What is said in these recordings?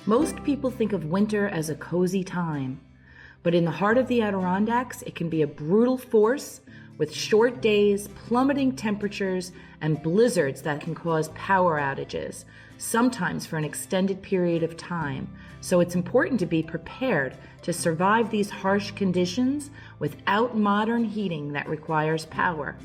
Most people think of winter as a cozy time, but in the heart of the Adirondacks, it can be a brutal force with short days, plummeting temperatures, and blizzards that can cause power outages, sometimes for an extended period of time. So it's important to be prepared to survive these harsh conditions without modern heating that requires power.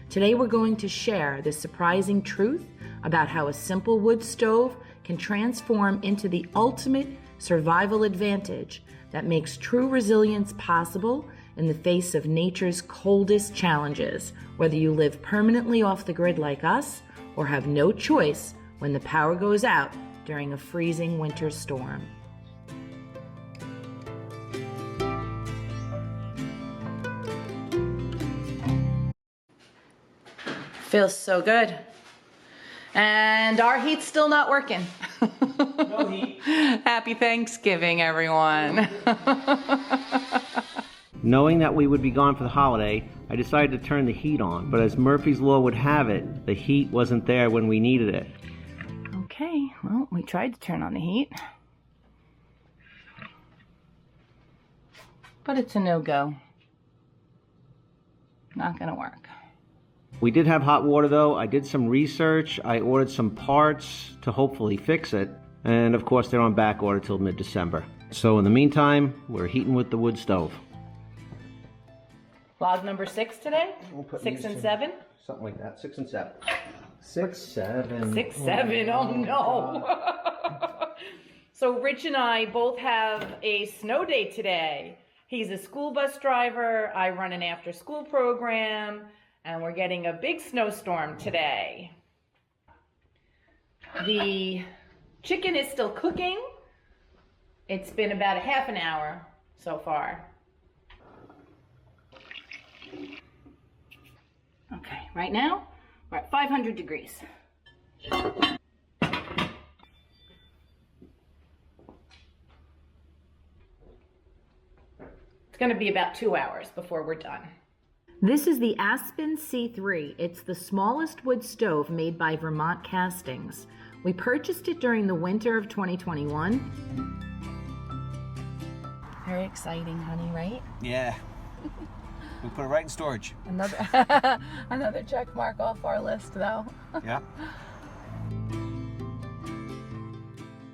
Today we're going to share the surprising truth about how a simple wood stove can transform into the ultimate survival advantage that makes true resilience possible in the face of nature's coldest challenges, whether you live permanently off the grid like us or have no choice when the power goes out during a freezing winter storm. Feels so good. And our heat's still not working. No heat. Happy Thanksgiving, everyone. Knowing that we would be gone for the holiday, I decided to turn the heat on, but as Murphy's Law would have it, the heat wasn't there when we needed it. Okay, well, we tried to turn on the heat, but it's a no-go. Not gonna work. We did have hot water though. I did some research. I ordered some parts to hopefully fix it. And of course they're on back order till mid-December. So in the meantime, we're heating with the wood stove. Log number 6 today? We'll 6 and 7? Something like that, 6 and 7. 6, 7. 6, 7, oh no. So Rich and I both have a snow day today. He's a school bus driver, I run an after school program, and we're getting a big snowstorm today. The chicken is still cooking. It's been about a half an hour so far. Okay, right now we're at 500 degrees. It's going to be about 2 hours before we're done. This is the Aspen C3. It's the smallest wood stove made by Vermont Castings. We purchased it during the winter of 2021. Very exciting, honey, right? Yeah. We put it right in storage. Another check mark off our list, though. Yeah.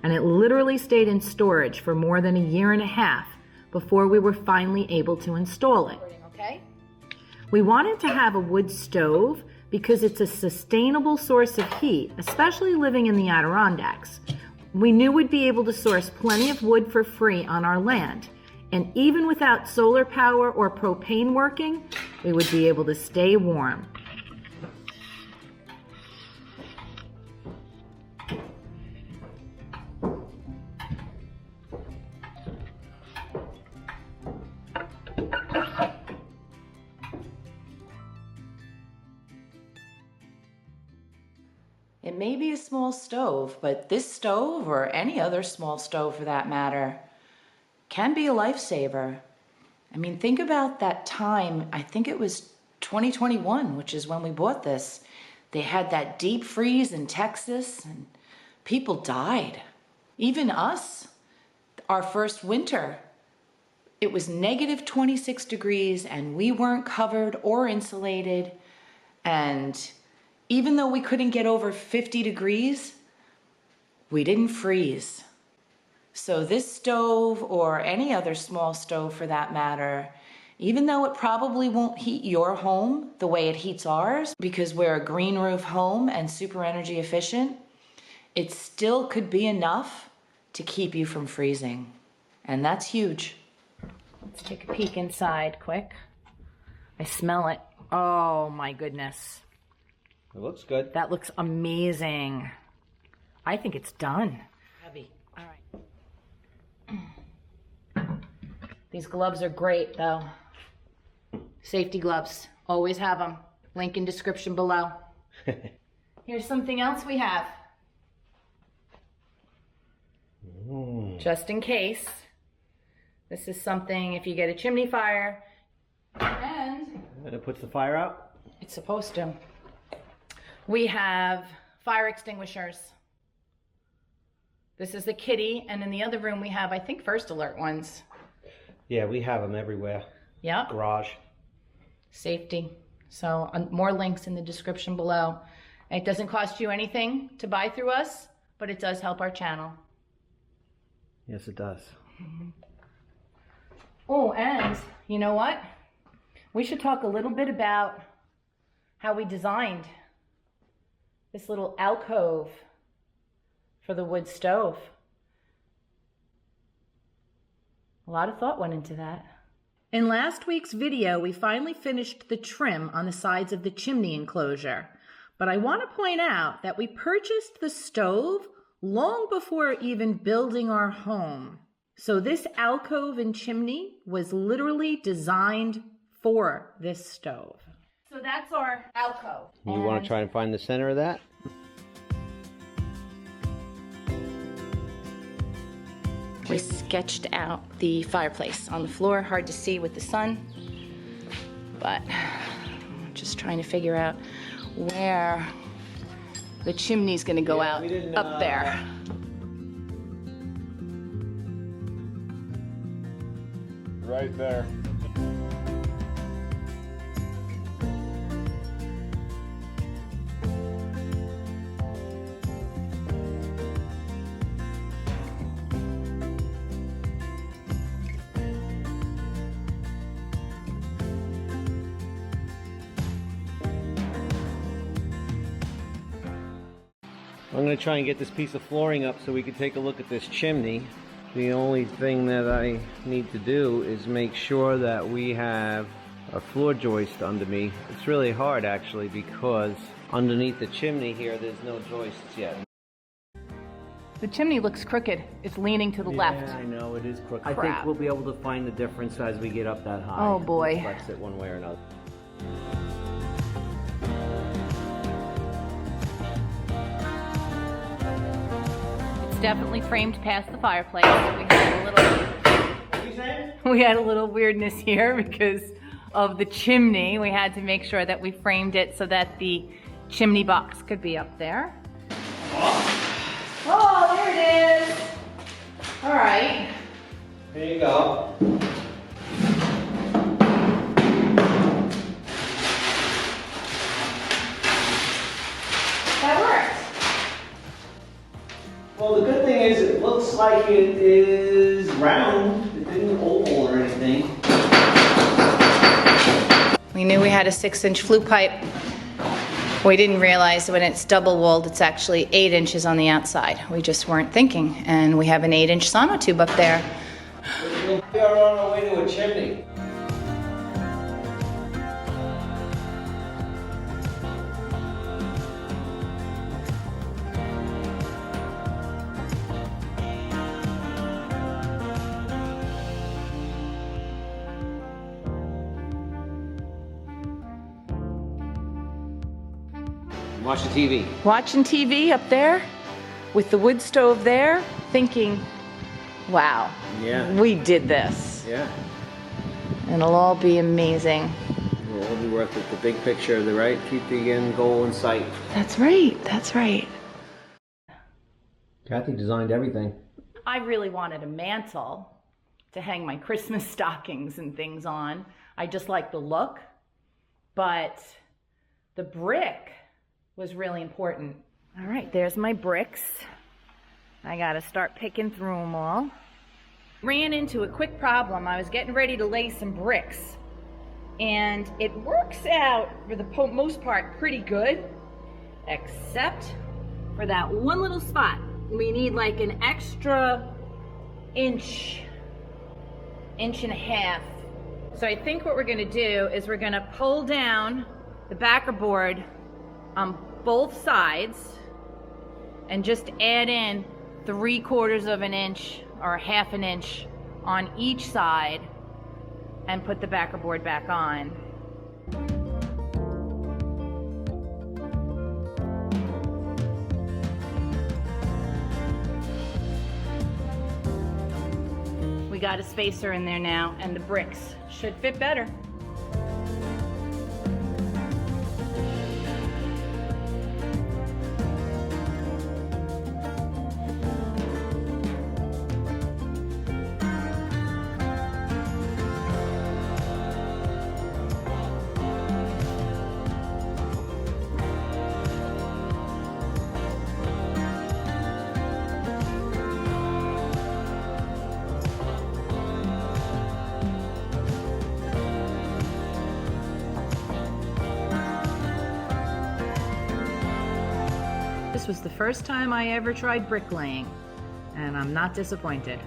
And it literally stayed in storage for more than a year and a half before we were finally able to install it. Okay. We wanted to have a wood stove because it's a sustainable source of heat, especially living in the Adirondacks. We knew we'd be able to source plenty of wood for free on our land. And even without solar power or propane working, we would be able to stay warm. It may be a small stove, but this stove, or any other small stove for that matter, can be a lifesaver. I mean, think about that time, I think it was 2021, which is when we bought this. They had that deep freeze in Texas and people died. Even us, our first winter, it was negative 26 degrees and we weren't covered or insulated. And even though we couldn't get over 50 degrees, we didn't freeze. So this stove, or any other small stove for that matter, even though it probably won't heat your home the way it heats ours, because we're a green roof home and super energy efficient, it still could be enough to keep you from freezing. And that's huge. Let's take a peek inside quick. I smell it. Oh my goodness. It looks good. That looks amazing. I think it's done. Heavy. All right. These gloves are great though. Safety gloves. Always have them. Link in description below. Here's something else we have. Just in case. This is something if you get a chimney fire. And it puts the fire out? It's supposed to. We have fire extinguishers. This is the kitty, and in the other room we have, I think, first alert ones. Yeah, we have them everywhere. Yep. Garage. Safety. So more links in the description below. It doesn't cost you anything to buy through us, but it does help our channel. Yes, it does. Oh, and you know what? We should talk a little bit about how we designed this little alcove for the wood stove. A lot of thought went into that. In last week's video, we finally finished the trim on the sides of the chimney enclosure. But I want to point out that we purchased the stove long before even building our home. So this alcove and chimney was literally designed for this stove. So that's our alcove. You want to try and find the center of that? We sketched out the fireplace on the floor, hard to see with the sun, but I'm just trying to figure out where the chimney's gonna go out up there. Right there. I'm going to try and get this piece of flooring up so we can take a look at this chimney. The only thing that I need to do is make sure that we have a floor joist under me. It's really hard actually because underneath the chimney here there's no joists yet. The chimney looks crooked. It's leaning to the left. Yeah, I know, it is crooked. Crap. I think we'll be able to find the difference as we get up that high. Oh boy. Flex it one way or another. Definitely framed past the fireplace. We had a little weirdness here because of the chimney. We had to make sure that we framed it so that the chimney box could be up there. Oh, there it is. All right. There you go. That worked. Well, the good thing is it looks like it is round. It didn't oval or anything. We knew we had a 6-inch flue pipe. We didn't realize when it's double walled, it's actually 8 inches on the outside. We just weren't thinking. And we have an 8-inch sonotube up there. We are on our way to a chimney. Watching TV. Watching TV up there with the wood stove there, thinking, wow, Yeah. we did this. Yeah. And it'll all be amazing. It'll all be worth it. The big picture, the right? Keep the end goal in sight. That's right, that's right. Kathie designed everything. I really wanted a mantle to hang my Christmas stockings and things on. I just like the look, but the brick was really important. All right, there's my bricks. I gotta start picking through them all. Ran into a quick problem. I was getting ready to lay some bricks, and it works out for the most part pretty good, except for that one little spot. We need like an extra inch and a half. So I think what we're gonna do is we're gonna pull down the backer board on both sides and just add in 3/4 of an inch or 1/2 an inch on each side and put the backer board back on. We got a spacer in there now and the bricks should fit better. This was the first time I ever tried bricklaying, and I'm not disappointed.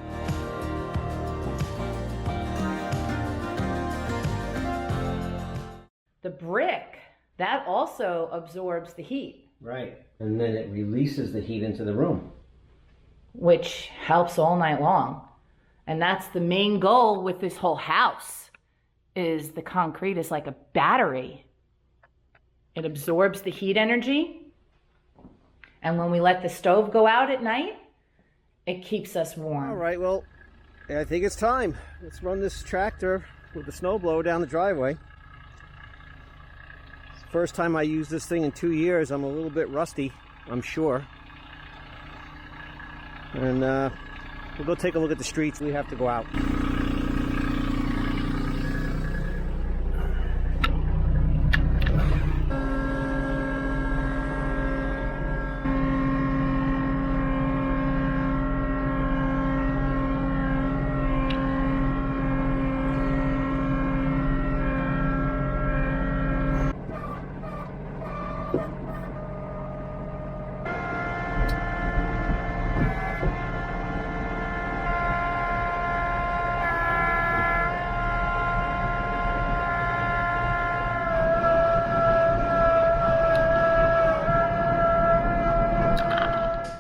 The brick, that also absorbs the heat. Right. And then it releases the heat into the room, which helps all night long. And that's the main goal with this whole house, is the concrete is like a battery. It absorbs the heat energy. And when we let the stove go out at night, it keeps us warm. All right, well, I think it's time. Let's run this tractor with the snowblower down the driveway. It's the first time I use this thing in 2 years. I'm a little bit rusty, I'm sure. And we'll go take a look at the streets. We have to go out.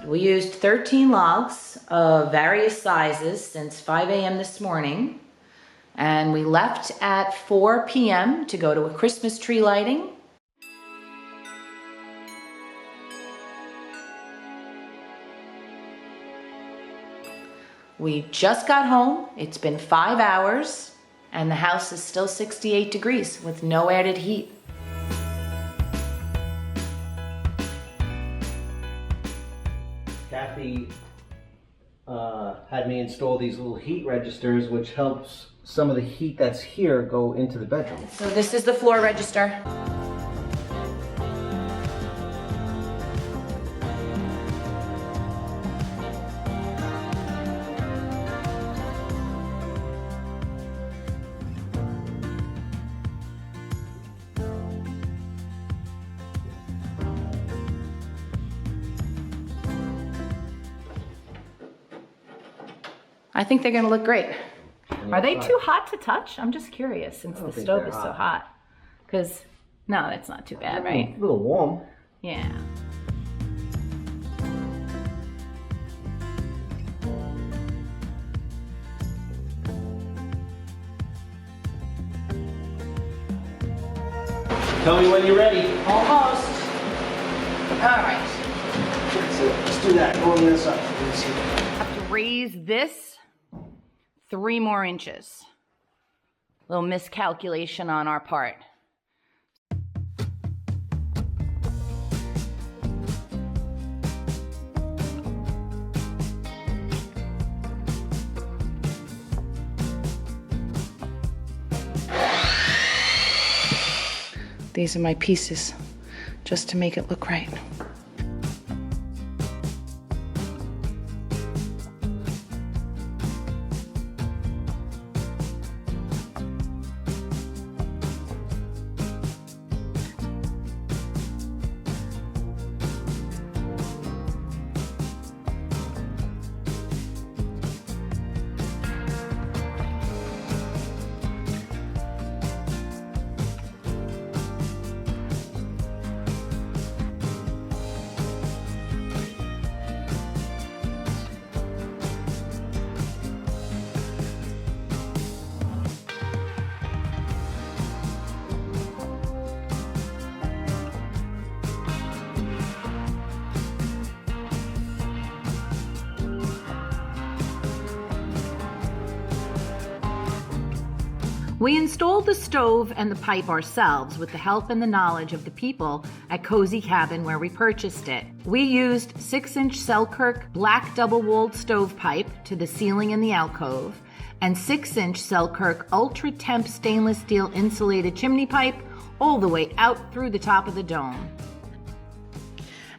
We used 13 logs of various sizes since 5 a.m. this morning, and we left at 4 p.m. to go to a Christmas tree lighting. We just got home. It's been 5 hours, and the house is still 68 degrees with no added heat. Kathy had me install these little heat registers, which helps some of the heat that's here go into the bedroom. So this is the floor register. I think they're gonna look great. Are they too hot to touch? I'm just curious since the stove is so hot. Because, no, that's not too bad, right? A little warm. Yeah. Tell me when you're ready. Almost. All right. Let's do that. Go on the other side. Let's see. Have to raise this 3 more inches. Little miscalculation on our part. These are my pieces, just to make it look right. We installed the stove and the pipe ourselves with the help and the knowledge of the people at Cozy Cabin where we purchased it. We used 6-inch Selkirk black double-walled stovepipe to the ceiling in the alcove and 6-inch Selkirk ultra-temp stainless steel insulated chimney pipe all the way out through the top of the dome.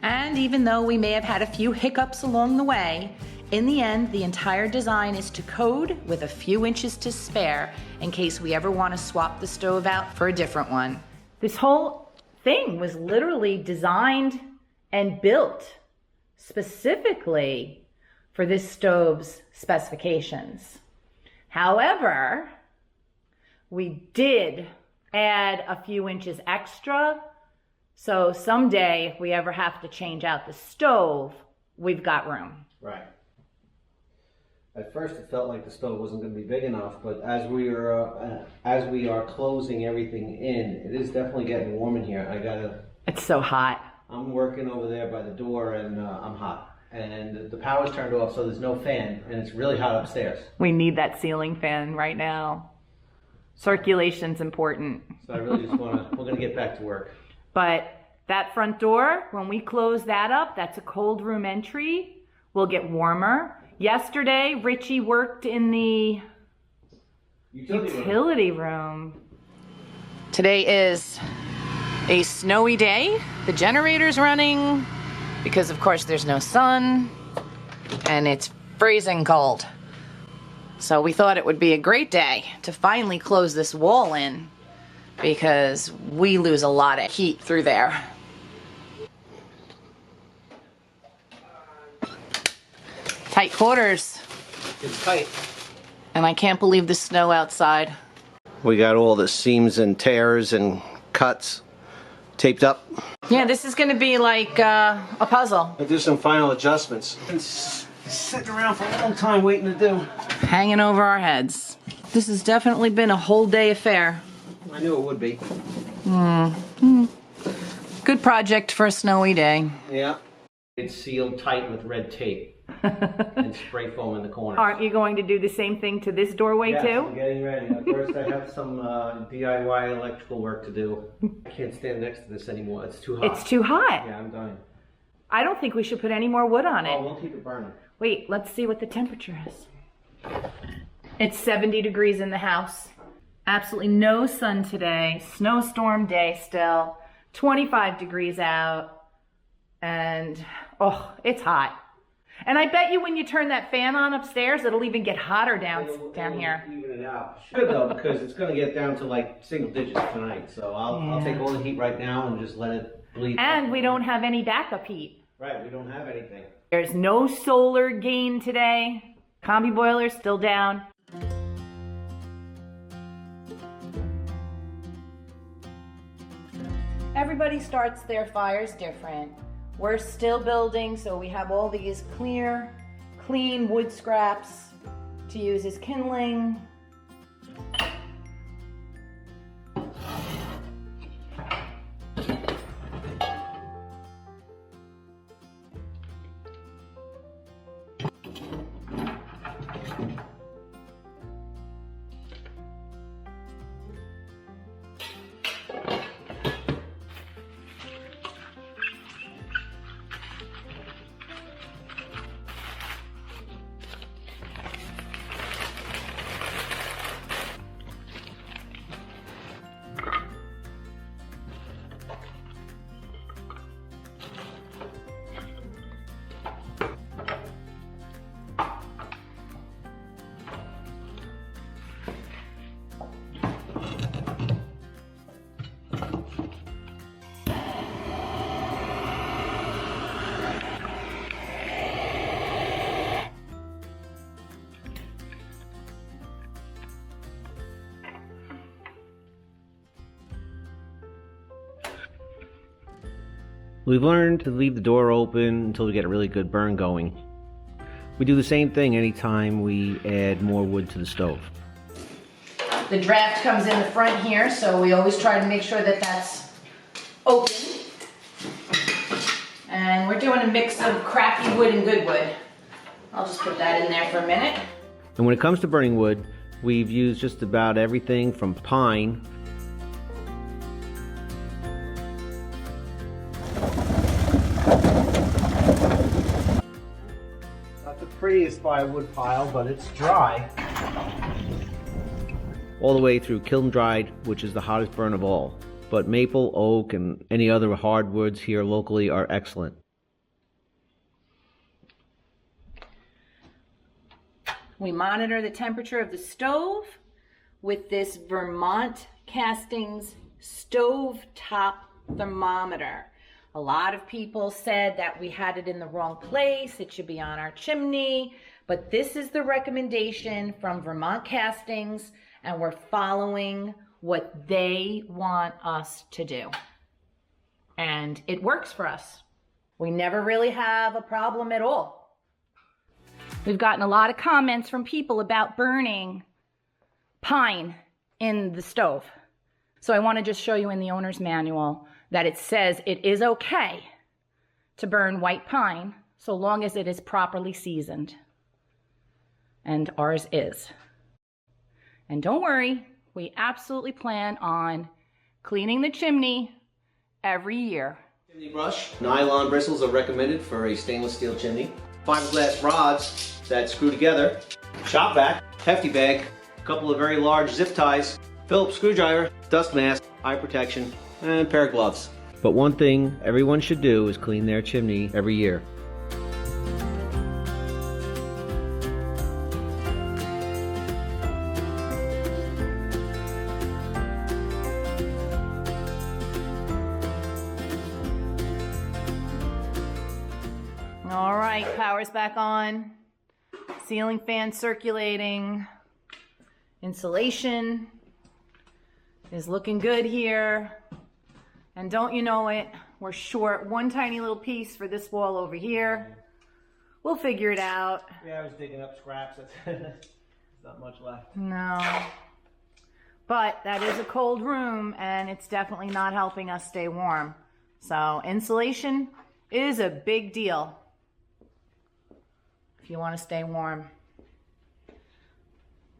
And even though we may have had a few hiccups along the way, in the end, the entire design is to code with a few inches to spare in case we ever want to swap the stove out for a different one. This whole thing was literally designed and built specifically for this stove's specifications. However, we did add a few inches extra, so someday if we ever have to change out the stove, we've got room. Right. At first it felt like the stove wasn't going to be big enough, but as we are closing everything in, it is definitely getting warm in here. It's so hot. I'm working over there by the door, and I'm hot. And the power's turned off, so there's no fan, and it's really hot upstairs. We need that ceiling fan right now. Circulation's important. So I really just we're going to get back to work. But that front door, when we close that up, that's a cold room entry. We'll get warmer. Yesterday, Richie worked in the utility room. Today is a snowy day. The generator's running because, of course, there's no sun and it's freezing cold. So we thought it would be a great day to finally close this wall in because we lose a lot of heat through there. Tight quarters. It's tight. And I can't believe the snow outside. We got all the seams and tears and cuts taped up. Yeah, this is going to be like a puzzle. I'll do some final adjustments. Been sitting around for a long time waiting to do. Hanging over our heads. This has definitely been a whole day affair. I knew it would be. Good project for a snowy day. Yeah. It's sealed tight with red tape and spray foam in the corner. Aren't you going to do the same thing to this doorway too? I'm getting ready. First I have some DIY electrical work to do. I can't stand next to this anymore. It's too hot. It's too hot. Yeah, I'm dying. I don't think we should put any more wood on it. Oh, we'll keep it burning. Wait, let's see what the temperature is. It's 70 degrees in the house. Absolutely no sun today. Snowstorm day still. 25 degrees out. And, oh, it's hot. And I bet you when you turn that fan on upstairs, it'll even get hotter down here. Even it out. Should though, because it's going to get down to like single digits tonight. So I'll take all the heat right now and just let it bleed. And we don't have any backup heat. Right, we don't have anything. There's no solar gain today. Combi boiler's still down. Everybody starts their fires different. We're still building, so we have all these clean wood scraps to use as kindling. We've learned to leave the door open until we get a really good burn going. We do the same thing anytime we add more wood to the stove. The draft comes in the front here, so we always try to make sure that that's open. And we're doing a mix of crappy wood and good wood. I'll just put that in there for a minute. And when it comes to burning wood, we've used just about everything from pine prettiest firewood pile, but it's dry. All the way through kiln dried, which is the hottest burn of all. But maple, oak, and any other hardwoods here locally are excellent. We monitor the temperature of the stove with this Vermont Castings stove top thermometer. A lot of people said that we had it in the wrong place. It should be on our chimney. But this is the recommendation from Vermont Castings, and we're following what they want us to do. And it works for us. We never really have a problem at all. We've gotten a lot of comments from people about burning pine in the stove. So I want to just show you in the owner's manual that it says it is okay to burn white pine so long as it is properly seasoned. And ours is. And don't worry, we absolutely plan on cleaning the chimney every year. Chimney brush. Nylon bristles are recommended for a stainless steel chimney. Fiberglass rods that screw together. Shop vac, hefty bag, a couple of very large zip ties, Phillips screwdriver, dust mask, eye protection, and a pair of gloves. But one thing everyone should do is clean their chimney every year. All right, power's back on. Ceiling fan circulating. Insulation is looking good here. And don't you know it, we're short one tiny little piece for this wall over here. We'll figure it out. Yeah, I was digging up scraps. There's not much left. No. But that is a cold room, and it's definitely not helping us stay warm. So insulation is a big deal if you want to stay warm.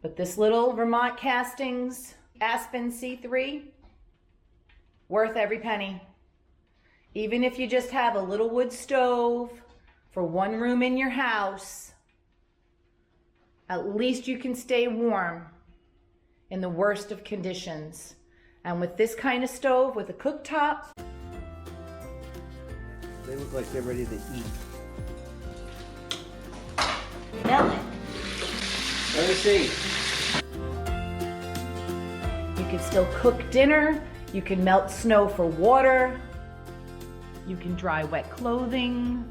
But this little Vermont Castings Aspen C3, worth every penny. Even if you just have a little wood stove for one room in your house, at least you can stay warm in the worst of conditions. And with this kind of stove, with a cooktop, They look like they're ready to eat. smell it. Let me see. You can still cook dinner. You can melt snow for water. You can dry wet clothing.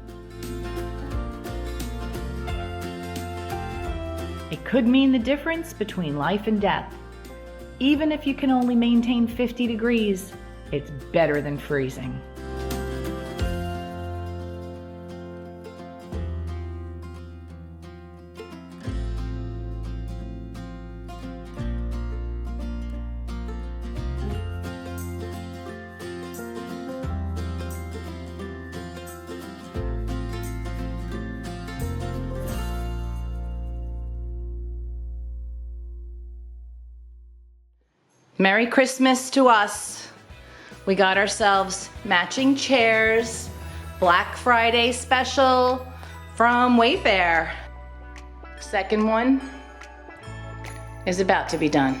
It could mean the difference between life and death. Even if you can only maintain 50 degrees, it's better than freezing. Merry Christmas to us. We got ourselves matching chairs, Black Friday special from Wayfair. Second one is about to be done.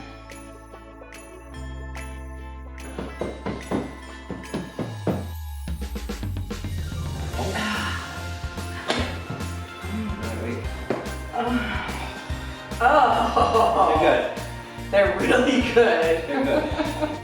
They're good. They're really good. They're good.